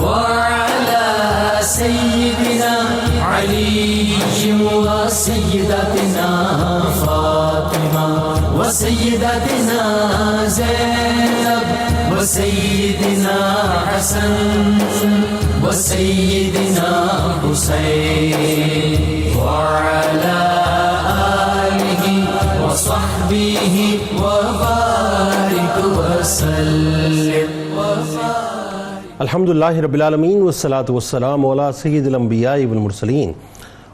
وعلى سيدنا علي وسيدتنا فاطمة وسيدتنا زينب وسيدنا حسن وسيدنا حسين وعلى آله وصحبه وبارك وسلم. الحمدللہ رب العالمین والصلاة والسلام علی سید الانبیاء والمرسلین.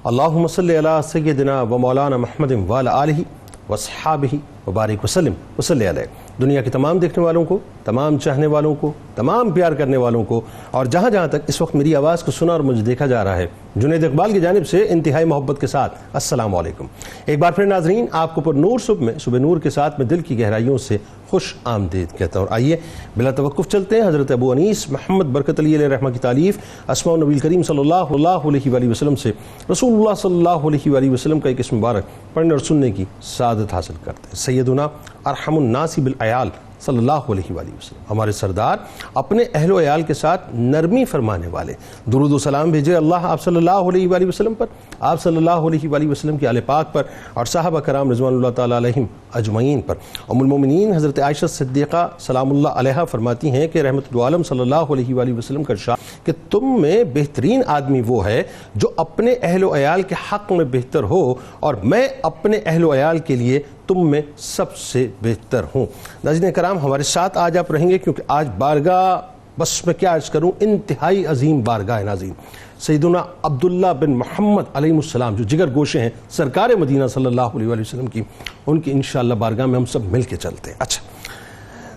اللہم صلی علی سیدنا و مولانا محمد وعلی آلہ وصحابہ وبارک وسلم وصلی علیہ. دنیا کے تمام دیکھنے والوں کو، تمام چاہنے والوں کو، تمام پیار کرنے والوں کو، اور جہاں جہاں تک اس وقت میری آواز کو سنا اور مجھے دیکھا جا رہا ہے، جنید اقبال کی جانب سے انتہائی محبت کے ساتھ السلام علیکم. ایک بار پھر ناظرین، آپ کو پر نور صبح نور کے ساتھ میں دل کی گہرائیوں سے خوش آمدید کہتا ہوں. آئیے بلا توقف چلتے ہیں حضرت ابو انیس محمد برکت علی علیہ رحمہ کی تالیف اسماء النبی کریم صلی اللہ علیہ وآلہ وسلم سے رسول اللہ صلی اللہ علیہ وآلہ وسلم کا ایک اسم مبارک پڑھنے اور سننے کی سعادت حاصل کرتے ہیں. سیدنا ارحم الناس بالعیال صلی اللہ علیہ وآلہ وسلم، ہمارے سردار اپنے اہل و عیال کے ساتھ نرمی فرمانے والے، درود و سلام بھیجے اللہ آپ صلی اللہ علیہ وآلہ وسلم پر، آپ صلی اللہ علیہ وآلہ وسلم کے آل پاک پر اور صحابہ کرام رضوان اللہ تعالیٰ علیہم اجمعین پر. ام المومنین حضرت عائشہ صدیقہ سلام اللہ علیہا فرماتی ہیں کہ رحمت العالم صلی اللہ علیہ وآلہ وسلم کا ارشاد کہ تم میں بہترین آدمی وہ ہے جو اپنے اہل و عیال کے حق میں بہتر ہو، اور میں اپنے اہل و عیال کے لیے تم میں سب سے بہتر ہوں. ناظرین کرام، ہمارے ساتھ آج آپ رہیں گے کیونکہ آج بارگاہ، بس میں کیا عرض کروں، انتہائی عظیم بارگاہ ہے. ناظرین، سیدنا عبداللہ بن محمد علیہ السلام جو جگر گوشے ہیں سرکار مدینہ صلی اللہ علیہ وآلہ وسلم کی، ان کی انشاءاللہ بارگاہ میں ہم سب مل کے چلتے ہیں. اچھا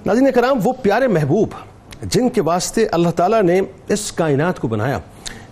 ناظرین کرام، وہ پیارے محبوب جن کے واسطے اللہ تعالیٰ نے اس کائنات کو بنایا،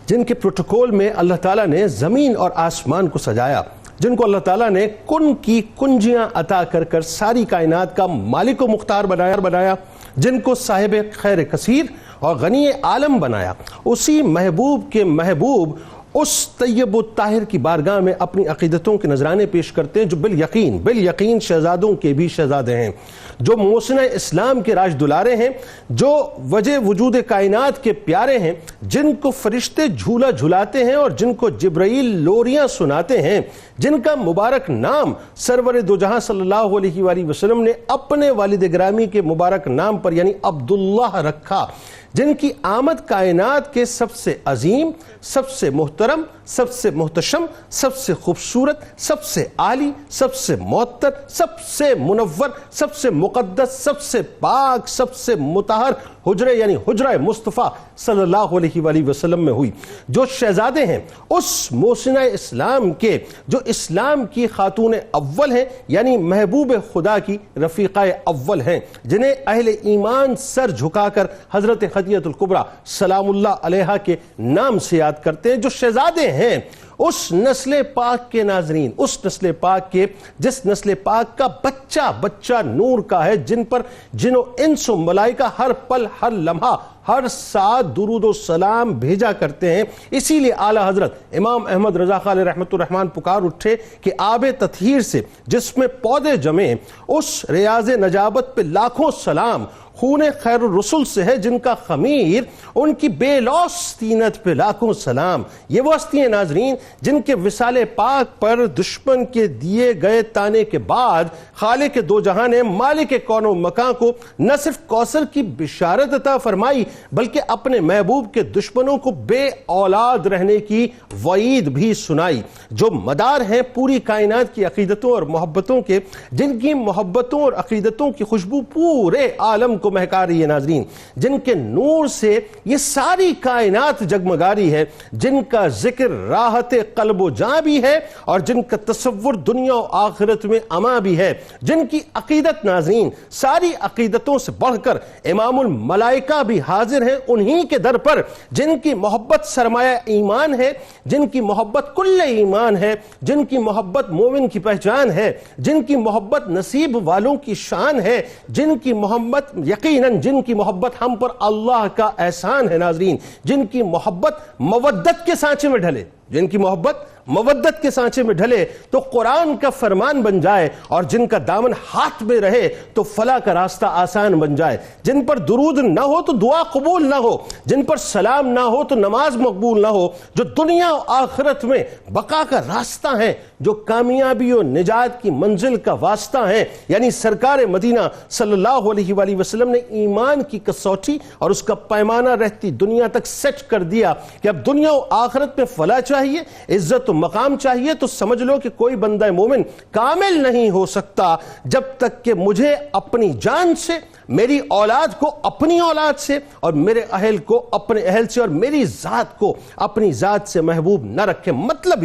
جن کے پروٹوکول میں اللہ تعالیٰ نے زمین اور آسمان کو سجایا، جن کو اللہ تعالیٰ نے کن کی کنجیاں عطا کر کر ساری کائنات کا مالک و مختار بنایا، جن کو صاحب خیر کثیر اور غنی عالم بنایا، اسی محبوب کے محبوب اس طیب و طاہر کی بارگاہ میں اپنی عقیدتوں کے نذرانے پیش کرتے ہیں جو بالیقین شہزادوں کے بھی شہزادے ہیں، جو محسن اسلام کے راج دلارے ہیں، جو وجہ وجود کائنات کے پیارے ہیں، جن کو فرشتے جھولا جھلاتے ہیں اور جن کو جبرائیل لوریاں سناتے ہیں، جن کا مبارک نام سرور دو جہاں صلی اللہ علیہ وآلہ وسلم نے اپنے والد گرامی کے مبارک نام پر یعنی عبداللہ رکھا، جن کی آمد کائنات کے سب سے عظیم، سب سے محترم، سب سے محتشم، سب سے خوبصورت، سب سے عالی، سب سے معطر، سب سے منور، سب سے مقدس، سب سے پاک، سب سے مطہر حجرے یعنی حجرہ مصطفیٰ صلی اللہ علیہ وآلہ وسلم میں ہوئی، جو شہزادے ہیں اس محسنہ اسلام کے، جو اسلام کی خاتون اول ہیں یعنی محبوب خدا کی رفیقہ اول ہیں، جنہیں اہل ایمان سر جھکا کر حضرت خدیجہ الکبریٰ سلام اللہ علیہا کے نام سے یاد کرتے ہیں، جو شہزادے ہیں اس نسل پاک کے. ناظرین، اس نسل پاک کے جس نسل پاک کا بچہ نور کا ہے، جن پر جن و انس و ملائکہ ہر پل، ہر لمحہ، ہر ساتھ درود و سلام بھیجا کرتے ہیں. اسی لیے اعلیٰ حضرت امام احمد رضا خان علیہ رحمۃ الرحمن پکار اٹھے کہ آب تطہیر سے جس میں پودے جمیں، اس ریاض نجابت پہ لاکھوں سلام، خون خیر الرسل سے ہے جن کا خمیر، ان کی بے لوث طینت پہ لاکھوں سلام. یہ وہ ہستی ہیں ناظرین جن کے وصال پاک پر دشمن کے دیے گئے تانے کے بعد خالق دو جہاں نے مالک کون و مکان کو نہ صرف کوثر کی بشارت عطا فرمائی بلکہ اپنے محبوب کے دشمنوں کو بے اولاد رہنے کی وعید بھی سنائی، جو مدار ہیں پوری کائنات کی عقیدتوں اور محبتوں کے، جن کی محبتوں اور عقیدتوں کی خوشبو پورے عالم کو مہکا رہی ہے. ناظرین، جن کے نور سے یہ ساری کائنات جگمگا رہی ہے، جن کا ذکر راحت قلب و جاں بھی ہے اور جن کا تصور دنیا و آخرت میں اما بھی ہے، جن کی عقیدت ناظرین ساری عقیدتوں سے بڑھ کر امام الملائکہ بھی حاضر ہیں انہی کے در پر، جن کی محبت سرمایہ ایمان ہے، جن کی محبت کل ایمان ہے، جن کی محبت مومن کی پہچان ہے، جن کی محبت نصیب والوں کی شان ہے، جن کی محبت یقیناً جن کی محبت ہم پر اللہ کا احسان ہے. ناظرین، جن کی محبت مودت کے سانچے میں ڈھلے، جن کی محبت مودت کے سانچے میں ڈھلے تو قرآن کا فرمان بن جائے، اور جن کا دامن ہاتھ میں رہے تو فلاح کا راستہ آسان بن جائے۔ جن پر درود نہ ہو تو دعا قبول نہ ہو، جن پر سلام نہ ہو تو نماز مقبول نہ ہو، جو دنیا و آخرت میں بقا کا راستہ ہیں، جو کامیابی و نجات کی منزل کا واسطہ ہیں، یعنی سرکار مدینہ صلی اللہ علیہ وآلہ وسلم نے ایمان کی کسوٹی اور اس کا پیمانہ رہتی دنیا تک سیٹ کر دیا کہ اب دنیا و آخرت میں فلاح چاہیے، عزت و مقام چاہیے، تو سمجھ لو کہ کوئی بندہ مومن کامل نہیں ہو سکتا جب تک کہ مجھے اپنی جان سے، میری اولاد کو اپنی اولاد سے، اور میرے اہل کو اپنے اہل سے، اور میری ذات کو اپنی ذات سے محبوب نہ رکھے۔ مطلب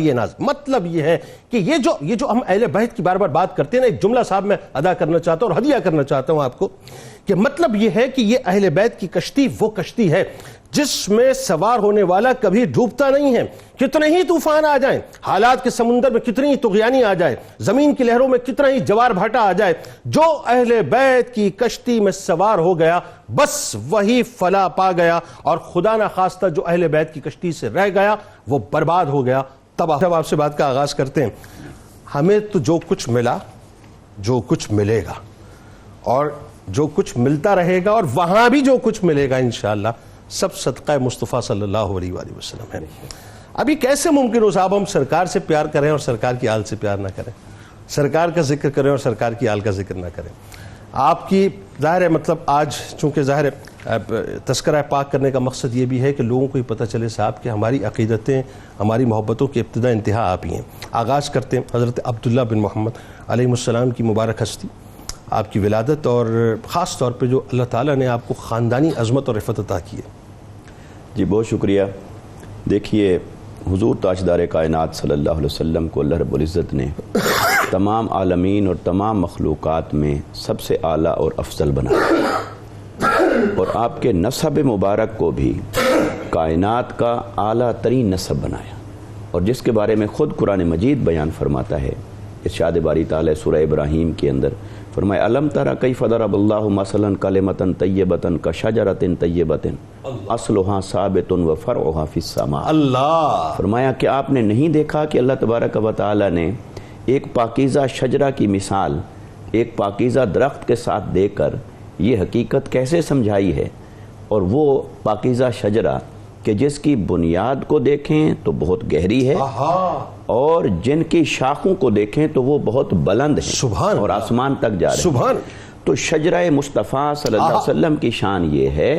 یہ ہے کہ یہ جو ہم اہل بیت کی بار بار بات کرتے ہیں نا، ایک جملہ صاحب میں ادا کرنا چاہتا ہوں اور ہدیہ کرنا چاہتا ہوں آپ کو، کہ مطلب یہ ہے کہ یہ اہل بیت کی کشتی وہ کشتی ہے جس میں سوار ہونے والا کبھی ڈوبتا نہیں ہے، کتنے ہی طوفان آ جائیں، حالات کے سمندر میں کتنی ہی طغیانی آ جائے، زمین کی لہروں میں کتنا ہی جوار بھاٹا آ جائے، جو اہل بیت کی کشتی میں سوار ہو گیا بس وہی فلاح پا گیا، اور خدا نہ خواستہ جو اہل بیت کی کشتی سے رہ گیا وہ برباد ہو گیا، تباہ۔ جب آپ سے بات کا آغاز کرتے ہیں، ہمیں تو جو کچھ ملا، جو کچھ ملے گا، اور جو کچھ ملتا رہے گا، اور وہاں بھی جو کچھ ملے گا انشاءاللہ، سب صدقہ مصطفیٰ صلی اللہ علیہ وآلہ وسلم ہے۔ ابھی کیسے ممکن ہو صاحب ہم سرکار سے پیار کریں اور سرکار کی آل سے پیار نہ کریں، سرکار کا ذکر کریں اور سرکار کی آل کا ذکر نہ کریں؟ آپ کی ظاہر ہے مطلب آج چونکہ ظاہر ہے تذکرہ پاک کرنے کا مقصد یہ بھی ہے کہ لوگوں کو یہ پتہ چلے صاحب کہ ہماری عقیدتیں، ہماری محبتوں کی ابتدا انتہا آپ ہی ہیں۔ آغاز کرتے ہیں حضرت عبداللہ بن محمد علیہ السلام کی مبارک ہستی، آپ کی ولادت، اور خاص طور پہ جو اللہ تعالیٰ نے آپ کو خاندانی عظمت اور عفت عطا کی ہے۔ جی بہت شکریہ۔ دیکھیے، حضور تاجدار کائنات صلی اللہ علیہ وسلم کو اللہ رب العزت نے تمام عالمین اور تمام مخلوقات میں سب سے اعلیٰ اور افضل بنایا، اور آپ کے نسب مبارک کو بھی کائنات کا اعلیٰ ترین نسب بنایا، اور جس کے بارے میں خود قرآن مجید بیان فرماتا ہے، ارشاد باری تعالیٰ سورہ ابراہیم کے اندر فرمایا الم تری کیف ضرب اللہ مثلا کلمۃ طیبۃ کشجرۃ طیبۃ اصلها ثابت وفرعها فی السماء۔ اللہ فرمایا کہ آپ نے نہیں دیکھا کہ اللہ تبارک و تعالیٰ نے ایک پاکیزہ شجرہ کی مثال ایک پاکیزہ درخت کے ساتھ دے کر یہ حقیقت کیسے سمجھائی ہے، اور وہ پاکیزہ شجرہ کہ جس کی بنیاد کو دیکھیں تو بہت گہری ہے، اور جن کی شاخوں کو دیکھیں تو وہ بہت بلند ہیں اور آسمان تک جا رہے ہیں۔ تو شجرہ مصطفیٰ صلی اللہ علیہ وسلم کی شان یہ ہے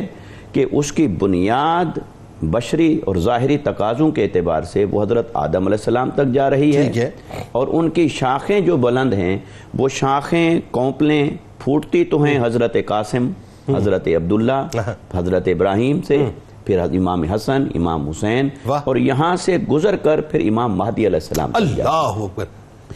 کہ اس کی بنیاد بشری اور ظاہری تقاضوں کے اعتبار سے وہ حضرت آدم علیہ السلام تک جا رہی ہے، اور ان کی شاخیں جو بلند ہیں وہ شاخیں کونپلیں پھوٹتی تو ہیں حضرت قاسم، حضرت عبداللہ، حضرت ابراہیم سے، پھر امام حسن، امام حسین، اور یہاں سے گزر کر پھر امام مہدی علیہ السلام۔ اللہ اکبر،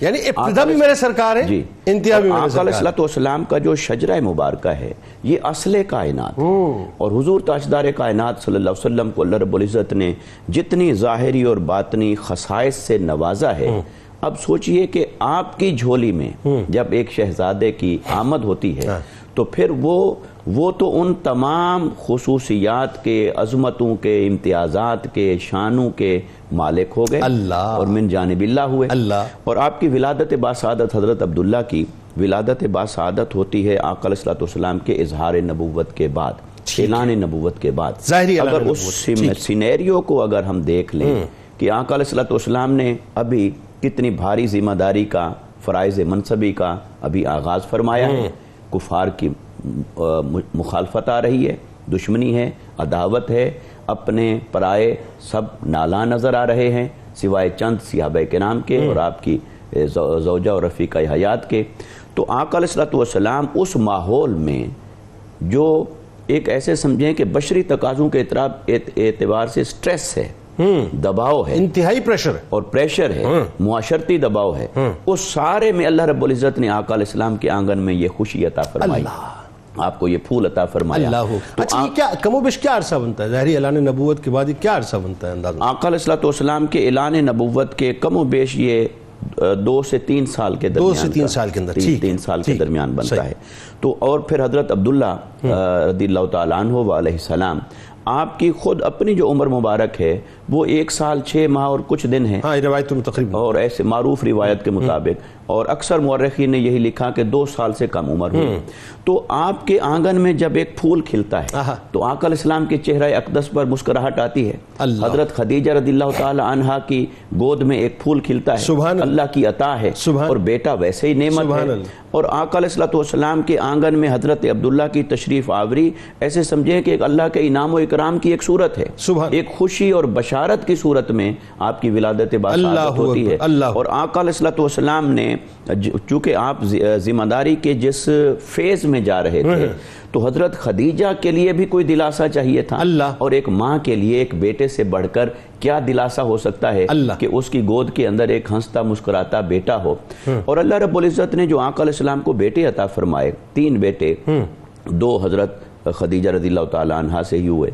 یعنی ابتدا بھی میرے سرکار ہیں، انتہا بھی میرے سرکار ہیں۔ آقا علیہ السلام کا جو شجرہ مبارکہ ہے یہ اصل کائنات، اور حضور تاجدار کائنات صلی اللہ علیہ وسلم کو اللہ رب العزت نے جتنی ظاہری اور باطنی خصائص سے نوازا ہے، اب سوچئے کہ آپ کی جھولی میں جب ایک شہزادے کی آمد ہوتی ہے تو پھر وہ تو ان تمام خصوصیات کے، عظمتوں کے، امتیازات کے، شانوں کے مالک ہو گئے، اور من جانب اللہ ہوئے۔ اور آپ کی ولادت باسعادت حضرت عبداللہ کی ولادت باسعادت ہوتی ہے آقا علیہ السلام کے اظہار نبوت کے بعد، اعلان نبوت کے بعد۔ اگر اس سینیریو کو اگر ہم دیکھ لیں کہ آقا علیہ السلام نے ابھی کتنی بھاری ذمہ داری کا، فرائض منصبی کا ابھی آغاز فرمایا ہے، کفار کی مخالفت آ رہی ہے، دشمنی ہے، عداوت ہے، اپنے پرائے سب نالاں نظر آ رہے ہیں سوائے چند صحابہ کرام کے اور آپ کی زوجہ اور رفیقہ حیات کے۔ تو آقا علیہ السلام اس ماحول میں جو ایک ایسے سمجھیں کہ بشری تقاضوں کے اعتبار سے سٹریس ہے، دباؤ ہے، انتہائی پریشر ہے، معاشرتی دباؤ ہے، اس سارے میں اللہ رب العزت نے آقا علیہ السلام کے آنگن میں یہ خوشی عطا فرمائی، آپ کو یہ پھول عطا فرمایا۔ اچھا یہ کیا کم و بیش کیا عرصہ بنتا ہے ظاہری اعلان نبوت کے بعد، یہ کیا عرصہ بنتا ہے اندازہ؟ آقا علیہ السلام کے اعلان نبوت کے کم و بیش یہ 2 سے 3 سال کے درمیان، 2 سے 3 سال کے اندر، 3 سال کے درمیان بنتا ہے۔ تو اور پھر حضرت عبداللہ رضی اللہ تعالیٰ عنہ علیہ السلام آپ کی خود اپنی جو عمر مبارک ہے وہ 1 سال 6 ماہ اور کچھ دن ہے، ہاں روایت میں تقریباً، اور ایسے معروف روایت کے مطابق، اور اکثر مورخین نے یہی لکھا کہ 2 سال سے کم عمر ہوئی. تو آپ کے آنگن میں جب ایک پھول کھلتا ہے تو آقا علیہ السلام کے چہرہ اقدس پر مسکراہٹ آتی ہے. حضرت خدیجہ رضی اللہ تعالی عنہا کی گود میں ایک پھول کھلتا ہے، اللہ کی عطا ہے، اور بیٹا ویسے ہی نعمت ہے. اور آقا علیہ السلام کے آنگن میں حضرت عبداللہ کی تشریف آوری ایسے سمجھیں کہ ایک اللہ کے انعام و اکرام کی ایک صورت ہے، ایک خوشی اور بشارت کی صورت میں آپ کی ولادت باسعادت ہوتی ہے. اور آقا علیہ السلام نے چونکہ آپ ذمہ داری کے جس فیز میں جا رہے تھے تو حضرت خدیجہ کے لیے بھی کوئی دلاسا چاہیے تھا، اور ایک ماں کے لیے ایک بیٹے سے بڑھ کر کیا دلاسا ہو سکتا ہے کہ اس کی گود کے اندر ایک ہنستا مسکراتا بیٹا ہو. اور اللہ رب العزت نے جو آقا علیہ السلام کو بیٹے عطا فرمائے، 3 بیٹے، 2 حضرت خدیجہ رضی اللہ تعالی عنہا سے ہی ہوئے.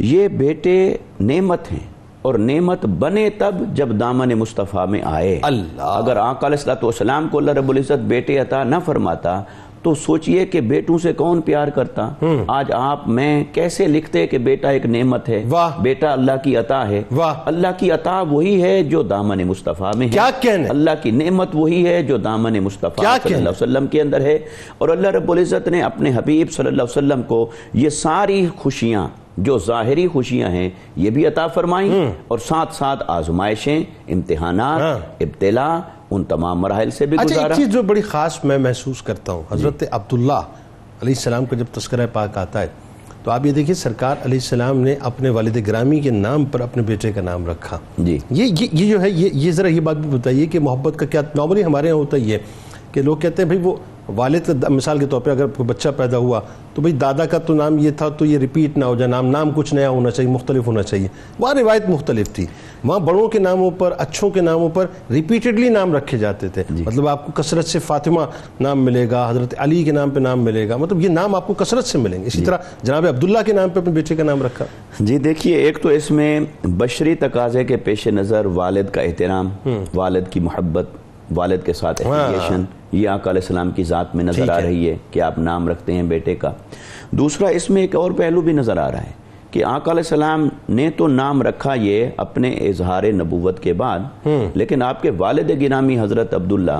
یہ بیٹے نعمت ہیں، اور نعمت بنے تب جب دامن مصطفیٰ میں آئے. اگر آقا علیہ السلام کو اللہ رب العزت بیٹے عطا نہ فرماتا تو سوچئے کہ بیٹوں سے کون پیار کرتا. آج آپ میں کیسے لکھتے کہ بیٹا ایک نعمت ہے، بیٹا اللہ کی عطا ہے. اللہ کی عطا وہی ہے جو دامن مصطفیٰ میں ہے، اللہ کی نعمت وہی ہے جو دامن مصطفیٰ صلی اللہ علیہ وسلم کے اندر ہے. اور اللہ رب العزت نے اپنے حبیب صلی اللہ علیہ وسلم کو یہ ساری خوشیاں جو ظاہری خوشیاں ہیں یہ بھی عطا فرمائیں، اور ساتھ ساتھ آزمائشیں، امتحانات، ابتلا، ان تمام مراحل سے بھی گزارا. ایک چیز جو بڑی خاص میں محسوس کرتا ہوں، حضرت عبداللہ علیہ السلام کا جب تذکرہ پاک آتا ہے تو آپ یہ دیکھیں سرکار علیہ السلام نے اپنے والد گرامی کے نام پر اپنے بیٹے کا نام رکھا. یہ جو ہے یہ ذرا یہ بات بھی بتائیے کہ محبت کا کیا نارملی ہمارے یہاں ہوتا ہی ہے کہ لوگ کہتے ہیں بھائی وہ والد مثال کے طور پہ اگر کوئی بچہ پیدا ہوا تو بھئی دادا کا تو نام یہ تھا تو یہ ریپیٹ نہ ہو جائے، نام کچھ نیا ہونا چاہیے، مختلف ہونا چاہیے. وہاں روایت مختلف تھی، وہاں بڑوں کے ناموں پر، اچھوں کے ناموں پر ریپیٹڈلی نام رکھے جاتے تھے. مطلب آپ کو کثرت سے فاطمہ نام ملے گا، حضرت علی کے نام پہ نام ملے گا، مطلب یہ نام آپ کو کثرت سے ملیں گے. اسی طرح جناب عبداللہ کے نام پہ اپنے بیٹے کا نام رکھا. جی دیکھیے، ایک تو اس میں بشری تقاضے کے پیش نظر والد کا احترام، والد کی محبت، والد کے ساتھ ایفیلیشن، یہ آقا علیہ السلام کی ذات میں نظر آ رہی ہے کہ آپ نام رکھتے ہیں بیٹے کا. دوسرا اس میں ایک اور پہلو بھی نظر آ رہا ہے کہ آقا علیہ السلام نے تو نام رکھا یہ اپنے اظہار نبوت کے بعد، لیکن آپ کے والد گرامی حضرت عبداللہ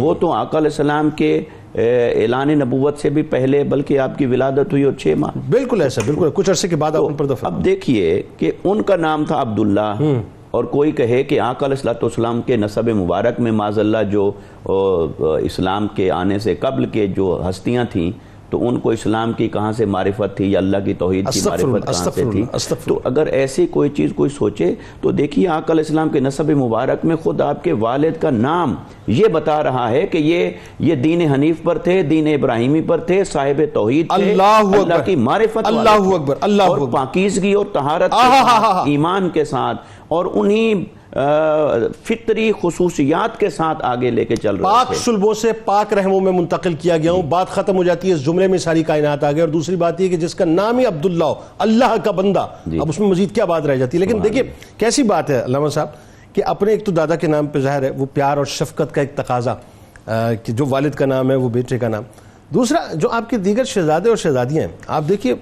وہ تو آقا علیہ السلام کے اعلان نبوت سے بھی پہلے، بلکہ آپ کی ولادت ہوئی اور 6 ماہ. بالکل ایسا، بالکل کچھ عرصے کے بعد آپ ان پر دفع. اب دیکھیے کہ ان کا نام تھا عبداللہ، اور کوئی کہے کہ آقا علیہ السلام کے نسب مبارک میں معاذ اللہ جو اسلام کے آنے سے قبل کے جو ہستیاں تھیں تو ان کو اسلام کی کہاں سے معرفت تھی یا اللہ کی توحید کی معرفت کہاں سے تھی. تو اگر ایسی کوئی چیز کوئی سوچے تو دیکھیے آقا علیہ السلام کے نسب مبارک میں خود آپ کے والد کا نام یہ بتا رہا ہے کہ یہ دین حنیف پر تھے، دین ابراہیمی پر تھے، صاحب توحید تھے، اللہ کی معرفت والے اور پاکیزگی اور طہارت ایمان کے ساتھ اور انہی فطری خصوصیات کے ساتھ آگے لے کے چل رہے پاک شلبوں سے پاک رحموں میں منتقل کیا گیا ہوں. بات ختم ہو جاتی ہے، اس جملے میں ساری کائنات آ گئی. اور دوسری بات یہ کہ جس کا نام ہی عبداللہ ہو، اللہ کا بندہ، اب اس میں مزید کیا بات رہ جاتی ہے. لیکن دیکھیے کیسی بات ہے علامہ صاحب کہ اپنے ایک تو دادا کے نام پہ ظاہر ہے وہ پیار اور شفقت کا ایک تقاضا کہ جو والد کا نام ہے وہ بیٹے کا نام. دوسرا جو آپ کے دیگر شہزادے اور شہزادیاں ہیں، آپ دیکھیے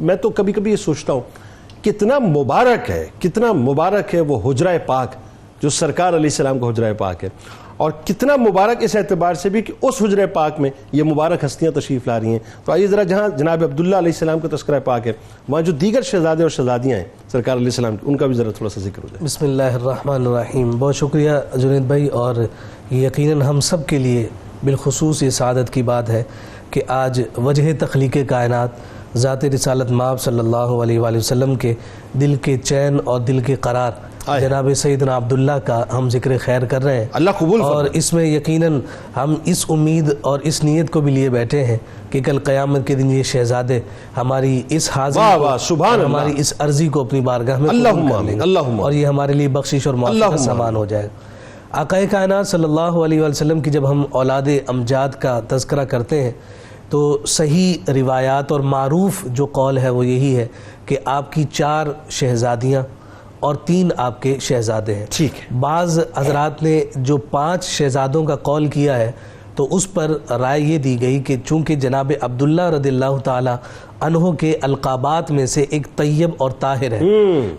میں تو کبھی کبھی یہ سوچتا ہوں کتنا مبارک ہے وہ حجرہ پاک جو سرکار علیہ السلام کا حجرہ پاک ہے، اور کتنا مبارک اس اعتبار سے بھی کہ اس حجرہ پاک میں یہ مبارک ہستیاں تشریف لا رہی ہیں. تو آئیے ذرا جہاں جناب عبداللہ علیہ السلام کا تذکرہ پاک ہے وہاں جو دیگر شہزادے اور شہزادیاں ہیں سرکار علیہ السلام ان کا بھی ذرا تھوڑا سا ذکر ہو جائے. بسم اللہ الرحمن الرحیم. بہت شکریہ جنید بھائی، اور یقیناً ہم سب کے لیے بالخصوص یہ سعادت کی بات ہے کہ آج وجہ تخلیق کائنات ذات رسالت مآب صلی اللہ علیہ وآلہ وسلم کے دل کے چین اور دل کے قرار جناب سیدنا عبداللہ کا ہم ذکر خیر کر رہے ہیں. اللہ قبول فرمائے. اور اس میں یقیناً ہم اس امید اور اس نیت کو بھی لیے بیٹھے ہیں کہ کل قیامت کے دن یہ شہزادے ہماری اس حاضری ہماری اس عرضی کو اپنی بارگاہ میں قبول کر لیں گے اور یہ ہمارے لیے بخشش اور معافی کا سامان ہو جائے گا. آقا کائنات صلی اللہ علیہ وآلہ وسلم کی جب ہم اولاد امجاد کا تذکرہ کرتے ہیں تو صحیح روایات اور معروف جو قول ہے وہ یہی ہے کہ آپ کی 4 شہزادیاں اور 3 آپ کے شہزادے ہیں. ٹھیک ہے. بعض حضرات نے جو 5 شہزادوں کا قول کیا ہے تو اس پر رائے یہ دی گئی کہ چونکہ جناب عبداللہ رضی اللہ تعالی عنہ کے القابات میں سے ایک طیب اور طاہر ہے.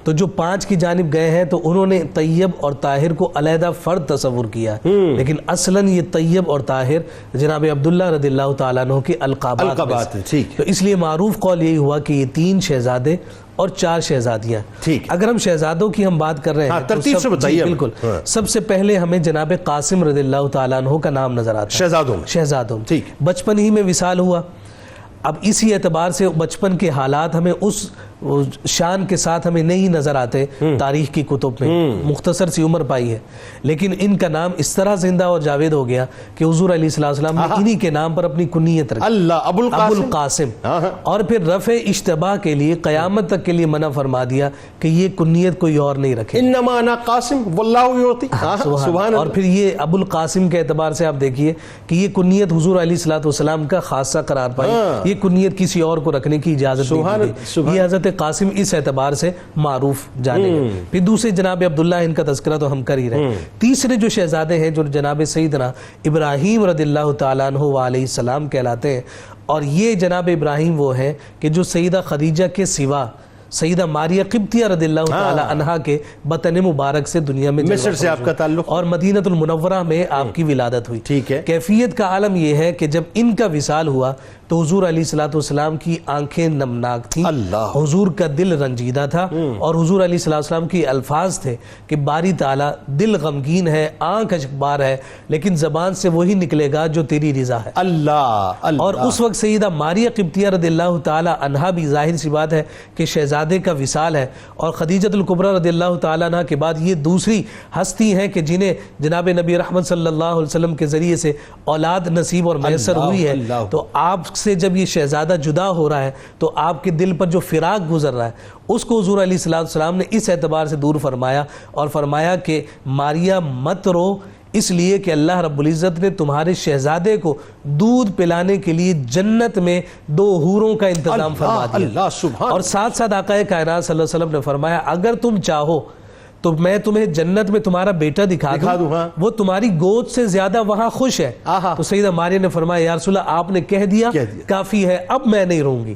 تو جو 5 کی جانب گئے ہیں تو انہوں نے طیب اور طاہر کو علیحدہ فرد تصور کیا, لیکن اصلاً یہ طیب اور طاہر جناب عبداللہ رضی اللہ تعالیٰ عنہ کے القابات ہیں. تو اس لیے معروف قول یہی ہوا کہ یہ 3 شہزادے اور 4 شہزادیاں. اگر ہم شہزادوں کی ہم بات کر رہے ہیں ترتیب سے بتائیے. بالکل. سب سے پہلے ہمیں جناب قاسم رضی اللہ تعالیٰ عنہ کا نام نظر آتا ہے شہزادوں میں. بچپن ہی میں وصال ہوا. اب اسی اعتبار سے بچپن کے حالات ہمیں اس شان کے ساتھ ہمیں نہیں نظر آتے تاریخ کی کتب میں. مختصر سی عمر پائی ہے, لیکن ان کا نام اس طرح زندہ اور جاوید ہو گیا کہ حضور علیہ السلام نے انہی کے نام پر اپنی کنیت رکھی, ابو القاسم. اور پھر رفع اشتباہ کے لیے قیامت تک کے لیے منع فرما دیا کہ یہ کنیت کوئی اور نہیں رکھے. انما انا قاسم واللہ یعطی. اور پھر یہ ابو القاسم کے اعتبار سے آپ دیکھیے کہ یہ کنیت حضور علیہ السلام کا خاصہ قرار پائی. یہ کنیت کسی اور کو رکھنے کی اجازت نہیں دی. یہ حضرت قاسم اس اعتبار سے معروف جانے گئے. پھر دوسرے جناب عبداللہ, ان کا تذکرہ تو ہم کر ہی رہے. تیسرے جو شہزادے ہیں جو جناب سیدنا ابراہیم رضی اللہ تعالیٰ عنہ علیہ السلام کہلاتے ہیں, اور یہ جناب ابراہیم وہ ہیں کہ جو سیدہ خدیجہ کے سوا سیدہ ماریہ قبطیہ رضی اللہ تعالی عنہا کے بطن مبارک سے دنیا میں مصر سے آپ کا تعلق اور مدینہ المنورہ میں آپ کی ولادت ہوئی. ٹھیک ہے. کیفیت کا عالم یہ ہے کہ جب ان کا وصال ہوا تو حضور علیہ السلام کی آنکھیں نمناک تھیں, حضور کا دل رنجیدہ تھا, اور حضور علیہ السلام کی الفاظ تھے کہ باری تعالیٰ دل غمگین ہے, آنکھ اشکبار ہے, لیکن زبان سے وہی نکلے گا جو تیری رضا ہے. اللہ. اور اس وقت سیدہ ماریہ قبطیہ رضی اللہ تعالی عنہا بھی ظاہر سی بات ہے کہ شہزادے کا وصال ہے, اور خدیجۃ الکبریٰ رضی اللہ تعالی عنہا کے بعد یہ دوسری ہستی ہیں کہ جنہیں جناب نبی رحمت صلی اللہ علیہ وسلم کے ذریعے سے اولاد نصیب اور میسر ہوئی ہے. تو آپ سے جب یہ شہزادہ جدا ہو رہا ہے تو آپ کے دل پر جو فراق گزر رہا ہے اس کو حضور علیہ السلام نے اس اعتبار سے دور فرمایا, اور فرمایا کہ ماریہ مت رو, اس لیے کہ اللہ رب العزت نے تمہارے شہزادے کو دودھ پلانے کے لیے جنت میں 2 حوروں کا انتظام فرما دیا. اور ساتھ ساتھ آقا کائنات صلی اللہ علیہ وسلم نے فرمایا اگر تم چاہو تو میں تمہیں جنت میں تمہارا بیٹا دکھا دوں, وہ تمہاری گود سے زیادہ وہاں خوش ہے. تو سیدہ ماریہ نے فرمایا یا رسول اللہ آپ نے کہہ دیا کافی ہے, اب میں نہیں رہوں گی.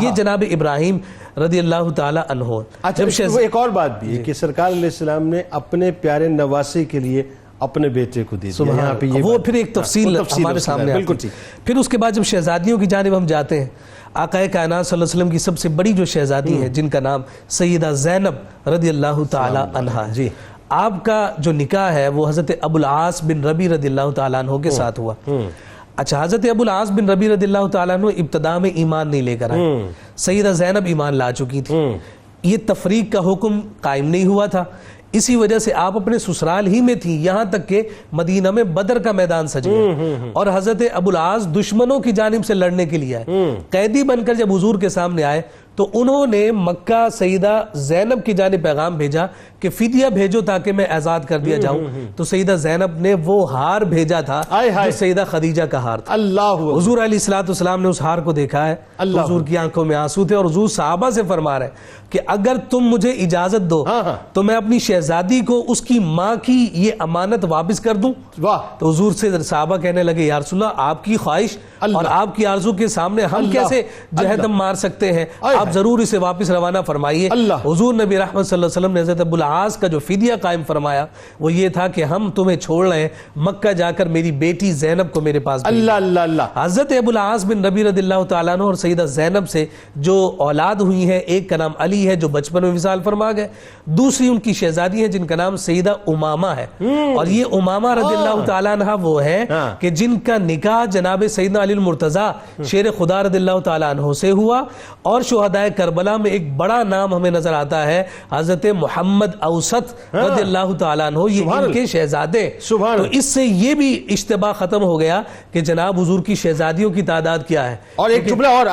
یہ جناب ابراہیم رضی اللہ تعالی عنہ. جب ایک اور بات بھی ہے کہ سرکار علیہ السلام نے اپنے پیارے نواسے کے لیے اپنے بیٹے کو دے دیا. وہ پھر ایک تفصیل ہمارے سامنے آتی ہے. پھر اس کے بعد جب شہزادیوں کی جانب ہم جاتے ہیں, آقا کائنات صلی اللہ علیہ وسلم کی سب سے بڑی جو شہزادی ہیں جن کا نام سیدہ زینب رضی اللہ تعالی عنہا ہے, آپ کا جو نکاح ہے وہ حضرت ابو العاص بن ربی رضی اللہ تعالیٰ عنہ کے ساتھ ہوا. اچھا, حضرت ابو العاص بن ربی رضی اللہ تعالیٰ عنہ ابتدا میں ایمان نہیں لے کر آئے, سیدہ زینب ایمان لا چکی تھی. یہ تفریق کا حکم قائم نہیں ہوا تھا, اسی وجہ سے آپ اپنے سسرال ہی میں تھی, یہاں تک کہ مدینہ میں بدر کا میدان سج گیا, اور حضرت ابو العاص دشمنوں کی جانب سے لڑنے کے لیے آئے. قیدی بن کر جب حضور کے سامنے آئے تو انہوں نے مکہ سیدہ زینب کی جانب پیغام بھیجا کہ فدیہ بھیجو تاکہ میں آزاد کر دیا جاؤں. تو سیدہ زینب نے وہ ہار بھیجا تھا جو سیدہ خدیجہ کا ہار تھا. حضور علیہ السلام نے اس ہار کو دیکھا ہے, حضور کی آنکھوں میں آنسو تھے, اور حضور صحابہ سے فرما رہے کہ اگر تم مجھے اجازت دو تو میں اپنی شہزادی کو اس کی ماں کی یہ امانت واپس کر دوں. تو حضور سے صحابہ کہنے لگے یا رسول اللہ آپ کی خواہش اور آپ کی آرزو کے سامنے ہم کیسے جہنم مار سکتے ہیں, آپ ضرور اسے واپس روانہ فرمائیے. حضور نبی رحمت صلی اللہ علیہ وسلم نے حضرت ابو العاص کا جو فدیہ قائم فرمایا وہ یہ تھا کہ ہم تمہیں چھوڑ رہے ہیں, مکہ جا کر میری بیٹی زینب کو میرے پاس بھیجو. حضرت ابو العاص بن ربی رضی اللہ تعالیٰ عنہ اور سیدہ زینب سے جو اولاد ہوئی ہیں, ایک کا نام علی ہے جو بچپن میں وصال فرما گئے, دوسری ان کی شہزادی ہیں جن کا نام سیدہ امامہ ہے. اور یہ امامہ رضی اللہ تعالیٰ عنہ وہ ہے کہ جن کا نکاح جناب سیدنا علی المرتضی شیر خدا رضی اللہ تعالیٰ عنہ سے ہوا, اور شہدائے کربلا میں ایک بڑا نام ہمیں نظر آتا ہے حضرت محمد اوسط رضی اللہ تعالیٰ عنہ, یہ ان کے شہزادے. تو اس سے یہ بھی اشتباہ ختم ہو گیا کہ جناب حضور کی شہزادیوں کی تعداد کیا ہے. اور ایک جملہ اور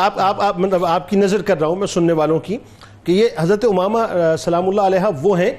مطلب آپ کی نظر کر رہا ہوں میں سننے والوں کی کہ یہ حضرت امامہ سلام اللہ علیہ وہ ہیں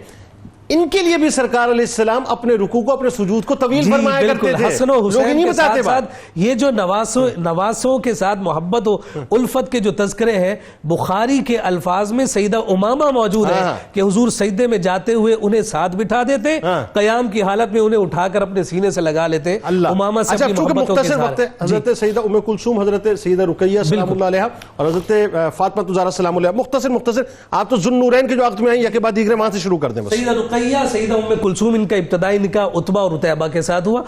ان کے لیے بھی سرکار علیہ السلام اپنے رکوع کو اپنے سجود کو طویل فرمایا کرتے تھے. حسن و لوگ حسین نہیں کے بتاتے ساتھ یہ جو نواسوں کے ساتھ محبت و الفت کے جو تذکرے ہیں بخاری کے الفاظ میں سیدہ امامہ موجود ہے کہ حضور سجدے میں جاتے ہوئے انہیں ساتھ بٹھا دیتے, قیام کی حالت میں انہیں اٹھا کر اپنے سینے سے لگا لیتے. امامہ سے اپنی محبتوں کے وقت ہے. حضرت سیدہ ام کلثوم, حضرت سیدہ رقیہ سلام اللہ علیہا اور حضرت فاطمہ الزہرا سلام اللہ علیہا. مختصر آپ تو ذوالنورین کے جو عقد میں ہیں یکے بعد دیگرے وہاں سے شروع کر دیں. سیدہ رقیہ سیدہ ام کلثوم, ان کا ابتدائی نکاح عتبہ اور رتیبہ کے ساتھ ہوا.